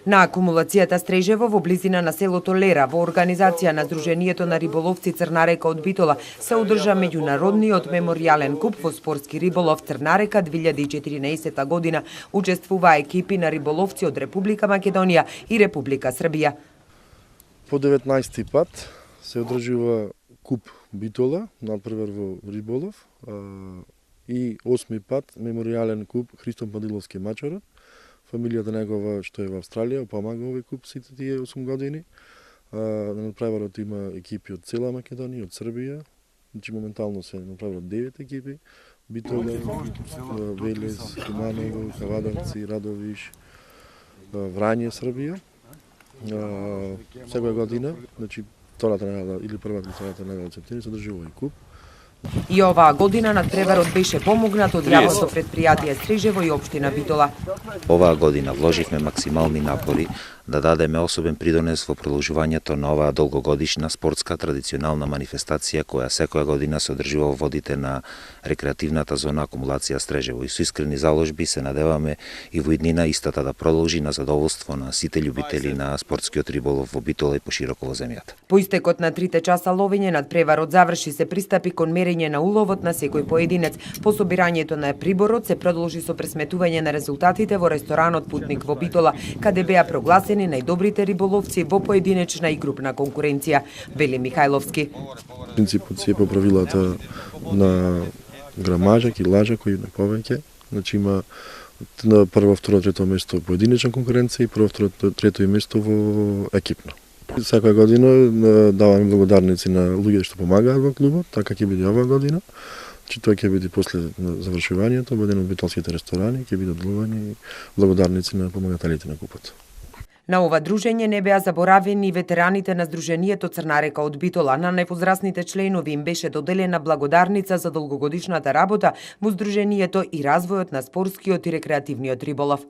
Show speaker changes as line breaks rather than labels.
На акумулацијата Стрежево во близина на селото Лера во организација на Сдруженијето на риболовци Црна река од Битола се одржа меѓународниот меморијален куп во спортски риболов Црна река 2014 година. Учествуваа екипи на риболовци од Република Македонија и Република Србија.
По 19 пат се одржува куп Битола, надпревар во риболов, и 8 пат меморијален куп Христо Падиловски мачарот. Фамилијата негова што е во Австралија помага овој куп сите тие 8 години. На надпреварот има екипи од цела Македонија, од Србија. Значи моментално се надпреварот 9 екипи. Битола, Велес, Куманово, Кавадовци, Радовиш, Врање, Србија. Секоја година, значи втората недела или првата или втората недела септември се одржи овој куп.
И оваа година надпреварот беше помогнат од јавното претпријатие Стрежево и општина Битола.
Оваа година вложивме максимални напори да дадеме особен придонес во продолжувањето на оваа долгогодишна спортска традиционална манифестација која секоја година се одржува во водите на рекреативната зона акумулација Стрежево. И со искрени заложби се надеваме и во иднина истата да продолжи на задоволство на сите љубители на спортскиот риболов во Битола и пошироко во земјата.
По истекот на 3 часа ловење надпреварот заврши, се пристапи кон мерење на уловот на секој поединец. По собирањето на приборот се продолжи со пресметување на резултатите во ресторанот Путник во Битола, каде беа прогласени најдобрите риболовци во поединечна и групна конкуренција. Вели Михајловски.
Принципот си е по правилата на грамажак и лажак кои на повеќе. Значи има на прво, второ, трето место поединечна конкуренција и прво, второ, трето место во екипно. Секоја година даваме благодарници на луѓе што помагаат во клубот, така ќе биде оваа година. Че тоа ќе биде после завршувањето, бидено битолските ресторани, ќе бидат длувани благодарници на помагателите на купот.
На ова дружење не беа заборавени ветераните на Сдруженијето Црна река од Битола. На најпозрасните членови им беше доделена благодарница за долгогодишната работа во Сдруженијето и развојот на спортскиот и рекреативниот риболов.